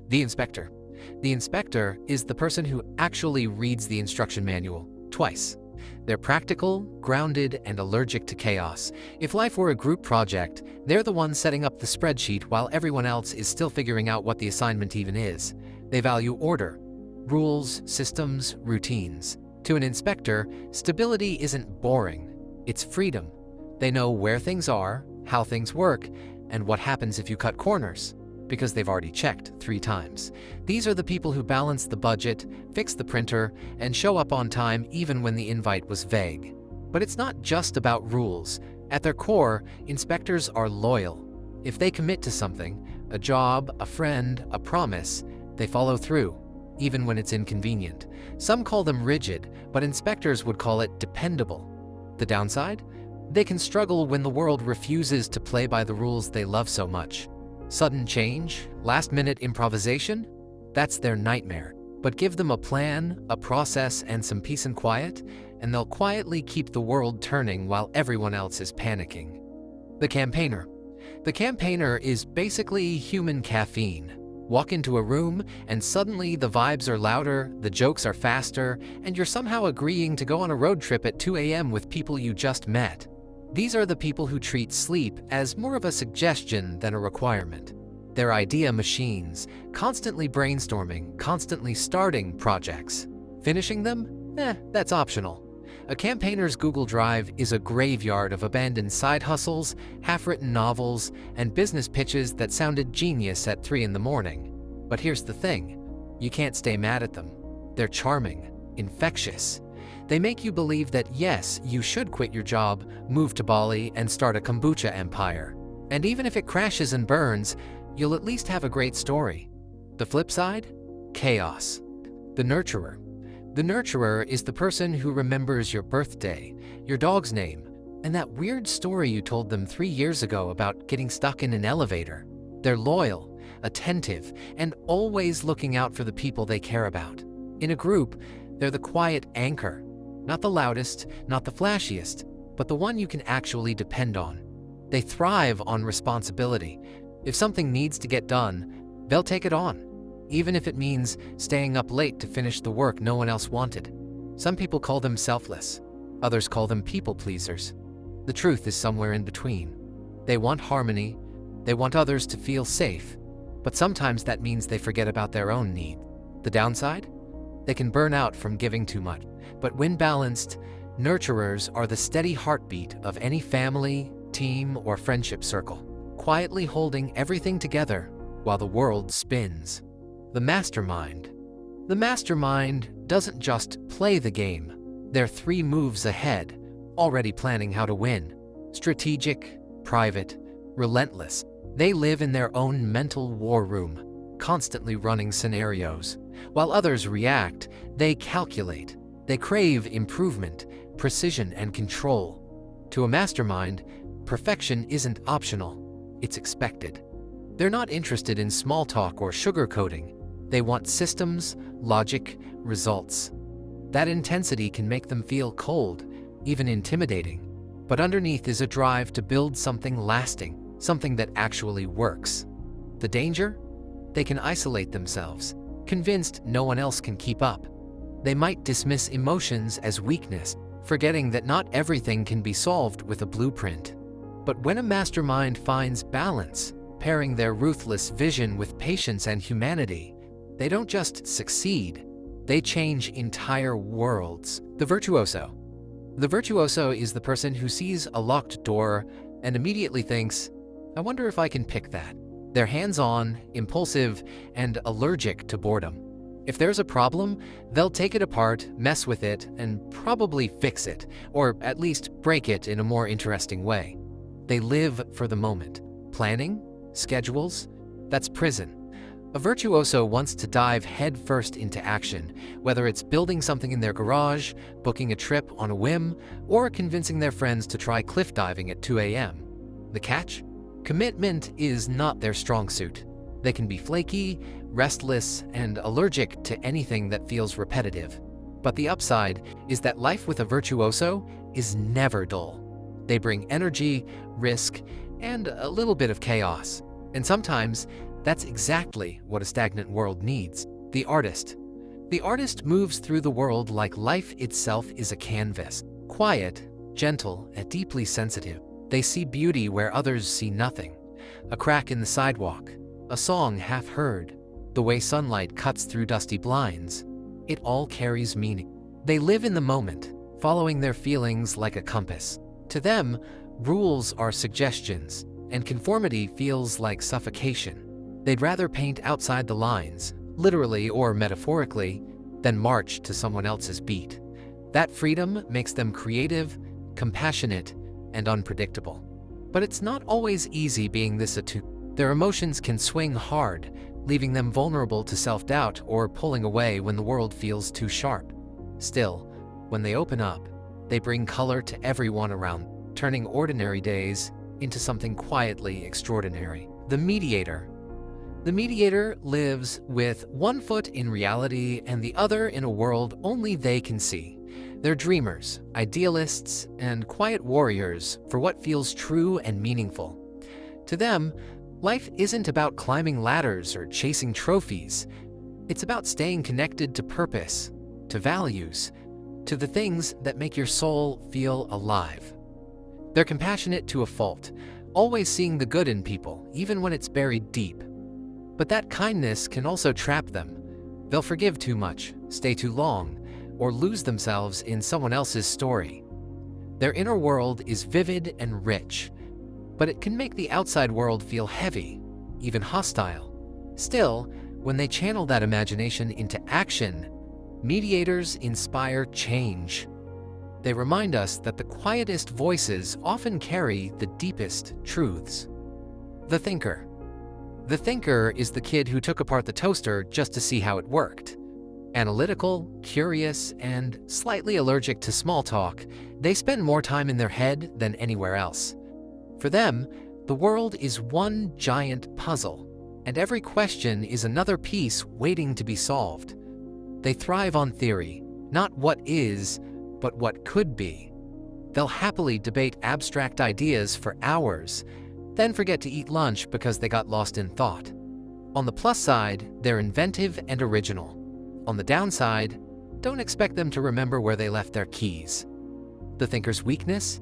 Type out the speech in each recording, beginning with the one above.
The inspector. The inspector is the person who actually reads the instruction manual twice. They're practical, grounded, and allergic to chaos. If life were a group project, they're the ones setting up the spreadsheet while everyone else is still figuring out what the assignment even is. They value order, rules, systems, routines. To an inspector, stability isn't boring, it's freedom. They know where things are, how things work, and what happens if you cut corners, because they've already checked 3 times. These are the people who balance the budget, fix the printer, and show up on time even when the invite was vague. But it's not just about rules. At their core, inspectors are loyal. If they commit to something, a job, a friend, a promise, they follow through, even when it's inconvenient. Some call them rigid, but inspectors would call it dependable. The downside? They can struggle when the world refuses to play by the rules they love so much. Sudden change, last-minute improvisation, that's their nightmare. But give them a plan, a process, and some peace and quiet, and they'll quietly keep the world turning while everyone else is panicking. The campaigner. The campaigner is basically human caffeine. Walk into a room, and suddenly the vibes are louder, the jokes are faster, and you're somehow agreeing to go on a road trip at 2 a.m. with people you just met. These are the people who treat sleep as more of a suggestion than a requirement. They're idea machines, constantly brainstorming, constantly starting projects. Finishing them? That's optional. A campaigner's Google Drive is a graveyard of abandoned side hustles, half-written novels, and business pitches that sounded genius at 3 in the morning. But here's the thing, you can't stay mad at them. They're charming, infectious. They make you believe that yes, you should quit your job, move to Bali, and start a kombucha empire. And even if it crashes and burns, you'll at least have a great story. The flip side? Chaos. The nurturer. The nurturer is the person who remembers your birthday, your dog's name, and that weird story you told them 3 years ago about getting stuck in an elevator. They're loyal, attentive, and always looking out for the people they care about. In a group, they're the quiet anchor. Not the loudest, not the flashiest, but the one you can actually depend on. They thrive on responsibility. If something needs to get done, they'll take it on, even if it means staying up late to finish the work no one else wanted. Some people call them selfless. Others call them people pleasers. The truth is somewhere in between. They want harmony. They want others to feel safe. But sometimes that means they forget about their own need. The downside? They can burn out from giving too much. But when balanced, nurturers are the steady heartbeat of any family, team, or friendship circle, quietly holding everything together while the world spins. The mastermind. The mastermind doesn't just play the game. They're 3 moves ahead, already planning how to win. Strategic, private, relentless. They live in their own mental war room, constantly running scenarios. While others react, they calculate. They crave improvement, precision, and control. To a mastermind, perfection isn't optional, it's expected. They're not interested in small talk or sugarcoating. They want systems, logic, results. That intensity can make them feel cold, even intimidating. But underneath is a drive to build something lasting, something that actually works. The danger? They can isolate themselves, convinced no one else can keep up. They might dismiss emotions as weakness, forgetting that not everything can be solved with a blueprint. But when a mastermind finds balance, pairing their ruthless vision with patience and humanity, they don't just succeed, they change entire worlds. The virtuoso. The virtuoso is the person who sees a locked door and immediately thinks, I wonder if I can pick that. They're hands-on, impulsive, and allergic to boredom. If there's a problem, they'll take it apart, mess with it, and probably fix it, or at least break it in a more interesting way. They live for the moment. Planning, schedules, that's prison. A virtuoso wants to dive headfirst into action, whether it's building something in their garage, booking a trip on a whim, or convincing their friends to try cliff diving at 2 a.m. The catch? Commitment is not their strong suit. They can be flaky, restless, and allergic to anything that feels repetitive. But the upside is that life with a virtuoso is never dull. They bring energy, risk, and a little bit of chaos. And sometimes That's exactly what a stagnant world needs. The artist. The artist moves through the world like life itself is a canvas. Quiet, gentle, and deeply sensitive. They see beauty where others see nothing. A crack in the sidewalk, a song half heard, the way sunlight cuts through dusty blinds. It all carries meaning. They live in the moment, following their feelings like a compass. To them, rules are suggestions, and conformity feels like suffocation. They'd rather paint outside the lines, literally or metaphorically, than march to someone else's beat. That freedom makes them creative, compassionate, and unpredictable. But it's not always easy being this attuned. Their emotions can swing hard, leaving them vulnerable to self-doubt or pulling away when the world feels too sharp. Still, when they open up, they bring color to everyone around, turning ordinary days into something quietly extraordinary. The Mediator. The Mediator lives with one foot in reality and the other in a world only they can see. They're dreamers, idealists, and quiet warriors for what feels true and meaningful. To them, life isn't about climbing ladders or chasing trophies. It's about staying connected to purpose, to values, to the things that make your soul feel alive. They're compassionate to a fault, always seeing the good in people, even when it's buried deep. But that kindness can also trap them. They'll forgive too much, stay too long, or lose themselves in someone else's story. Their inner world is vivid and rich, but it can make the outside world feel heavy, even hostile. Still, when they channel that imagination into action, mediators inspire change. They remind us that the quietest voices often carry the deepest truths. The Thinker. The Thinker is the kid who took apart the toaster just to see how it worked. Analytical, curious, and slightly allergic to small talk, they spend more time in their head than anywhere else. For them, the world is one giant puzzle, and every question is another piece waiting to be solved. They thrive on theory, not what is, but what could be. They'll happily debate abstract ideas for hours, then forget to eat lunch because they got lost in thought. On the plus side, they're inventive and original. On the downside, don't expect them to remember where they left their keys. The Thinker's weakness?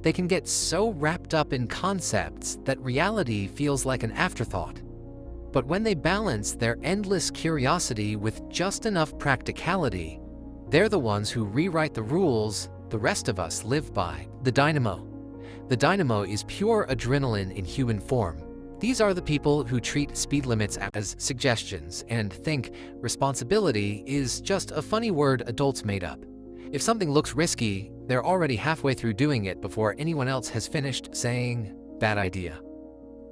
They can get so wrapped up in concepts that reality feels like an afterthought. But when they balance their endless curiosity with just enough practicality, they're the ones who rewrite the rules the rest of us live by. The Dynamo. The Dynamo is pure adrenaline in human form. These are the people who treat speed limits as suggestions and think responsibility is just a funny word adults made up. If something looks risky, they're already halfway through doing it before anyone else has finished saying, "Bad idea."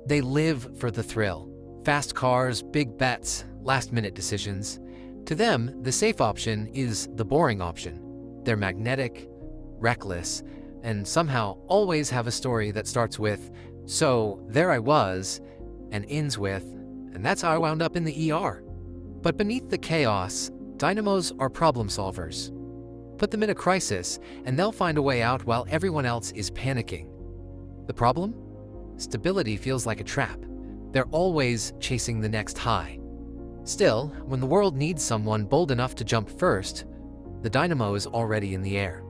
They live for the thrill. Fast cars, big bets, last-minute decisions. To them, the safe option is the boring option. They're magnetic, reckless, and somehow always have a story that starts with, "So there I was," and ends with, "And that's how I wound up in the ER." But beneath the chaos, dynamos are problem solvers. Put them in a crisis, and they'll find a way out while everyone else is panicking. The problem? Stability feels like a trap. They're always chasing the next high. Still, when the world needs someone bold enough to jump first, the dynamo is already in the air.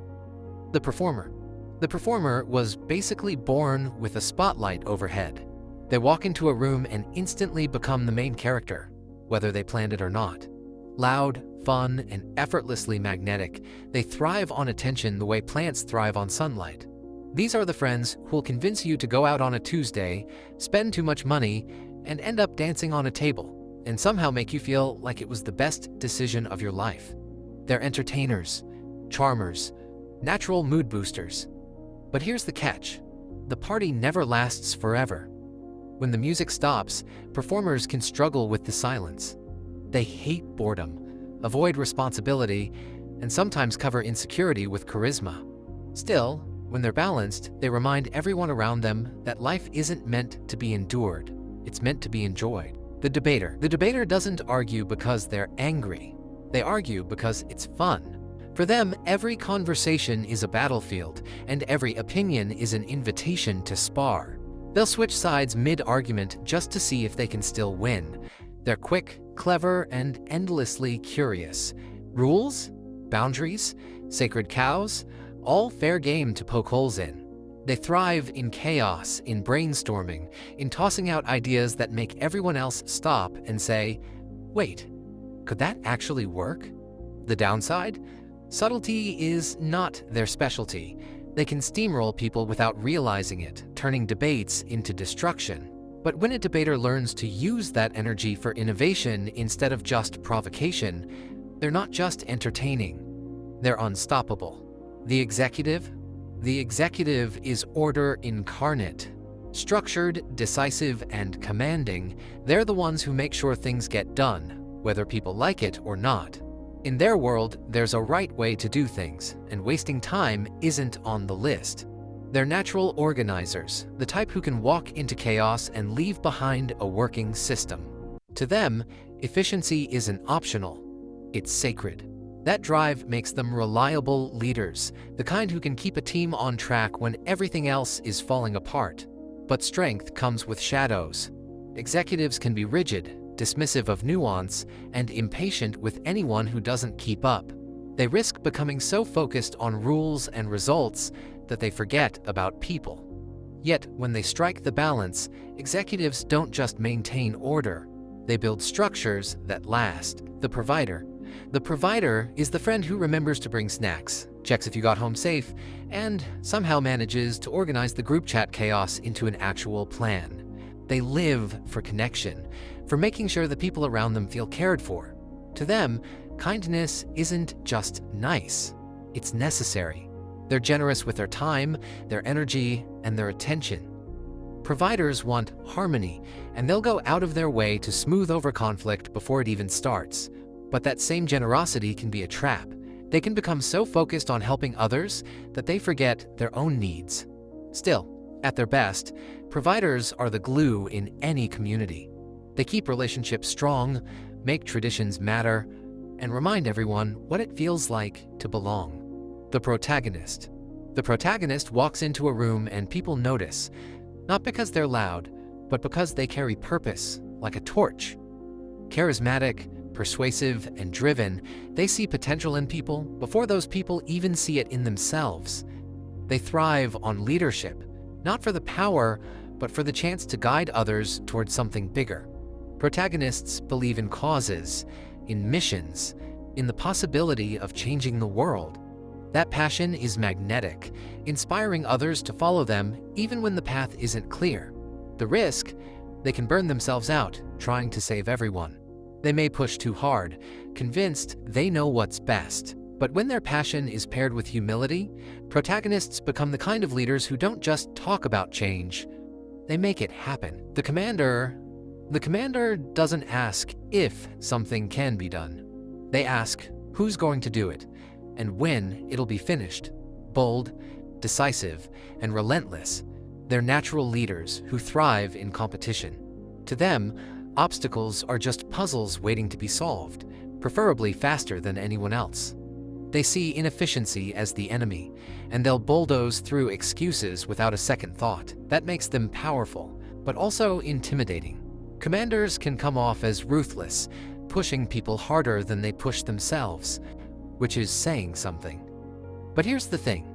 The Performer. The Performer was basically born with a spotlight overhead. They walk into a room and instantly become the main character, whether they planned it or not. Loud, fun, and effortlessly magnetic, they thrive on attention the way plants thrive on sunlight. These are the friends who'll convince you to go out on a Tuesday, spend too much money, and end up dancing on a table, and somehow make you feel like it was the best decision of your life. They're entertainers, charmers, natural mood boosters. But here's the catch. The party never lasts forever. When the music stops, performers can struggle with the silence. They hate boredom, avoid responsibility, and sometimes cover insecurity with charisma. Still, when they're balanced, they remind everyone around them that life isn't meant to be endured. It's meant to be enjoyed. The Debater. The Debater doesn't argue because they're angry. They argue because it's fun. For them, every conversation is a battlefield, and every opinion is an invitation to spar. They'll switch sides mid-argument just to see if they can still win. They're quick, clever, and endlessly curious. Rules, boundaries, sacred cows, all fair game to poke holes in. They thrive in chaos, in brainstorming, in tossing out ideas that make everyone else stop and say, "Wait, could that actually work?" The downside? Subtlety is not their specialty. They can steamroll people without realizing it, turning debates into destruction. But when a debater learns to use that energy for innovation instead of just provocation, they're not just entertaining, they're unstoppable. The executive? The executive is order incarnate. Structured, decisive, and commanding, they're the ones who make sure things get done, whether people like it or not. In their world, there's a right way to do things, and wasting time isn't on the list. They're natural organizers, the type who can walk into chaos and leave behind a working system. To them, efficiency isn't optional, it's sacred. That drive makes them reliable leaders, the kind who can keep a team on track when everything else is falling apart. But strength comes with shadows. Executives can be rigid, dismissive of nuance, and impatient with anyone who doesn't keep up. They risk becoming so focused on rules and results that they forget about people. Yet, when they strike the balance, executives don't just maintain order. They build structures that last. The provider. The provider is the friend who remembers to bring snacks, checks if you got home safe, and somehow manages to organize the group chat chaos into an actual plan. They live for connection, for making sure the people around them feel cared for. To them, kindness isn't just nice, it's necessary. They're generous with their time, their energy, and their attention. Providers want harmony, and they'll go out of their way to smooth over conflict before it even starts. But that same generosity can be a trap. They can become so focused on helping others that they forget their own needs. Still, at their best, providers are the glue in any community. They keep relationships strong, make traditions matter, and remind everyone what it feels like to belong. The protagonist. The protagonist walks into a room and people notice, not because they're loud, but because they carry purpose, like a torch. Charismatic, persuasive, and driven, they see potential in people before those people even see it in themselves. They thrive on leadership, not for the power, but for the chance to guide others towards something bigger. Protagonists believe in causes, in missions, in the possibility of changing the world. That passion is magnetic, inspiring others to follow them even when the path isn't clear. The risk? They can burn themselves out trying to save everyone. They may push too hard, convinced they know what's best. But when their passion is paired with humility, protagonists become the kind of leaders who don't just talk about change, they make it happen. The commander doesn't ask if something can be done. They ask who's going to do it, and when it'll be finished. Bold, decisive, and relentless, they're natural leaders who thrive in competition. To them, obstacles are just puzzles waiting to be solved, preferably faster than anyone else. They see inefficiency as the enemy, and they'll bulldoze through excuses without a second thought. That makes them powerful, but also intimidating. Commanders can come off as ruthless, pushing people harder than they push themselves, which is saying something. But here's the thing.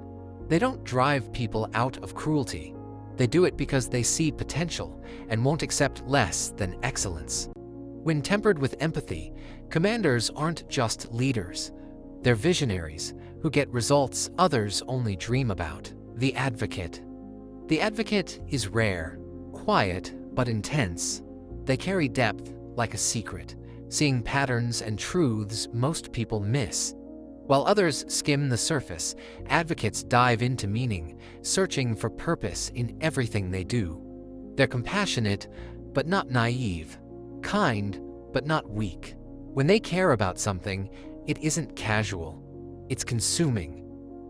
They don't drive people out of cruelty. They do it because they see potential and won't accept less than excellence. When tempered with empathy, commanders aren't just leaders. They're visionaries who get results others only dream about. The advocate. The advocate is rare, quiet, but intense. They carry depth like a secret, seeing patterns and truths most people miss. While others skim the surface, advocates dive into meaning, searching for purpose in everything they do. They're compassionate, but not naive, kind, but not weak. When they care about something, it isn't casual, it's consuming.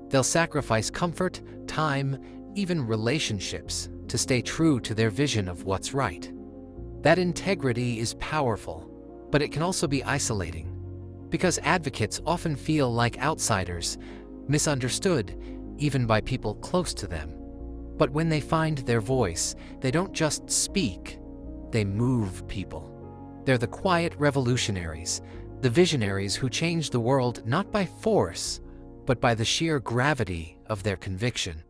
They'll sacrifice comfort, time, even relationships to stay true to their vision of what's right. That integrity is powerful, but it can also be isolating, because advocates often feel like outsiders, misunderstood even by people close to them. But when they find their voice, they don't just speak, they move people. They're the quiet revolutionaries, the visionaries who change the world not by force, but by the sheer gravity of their conviction.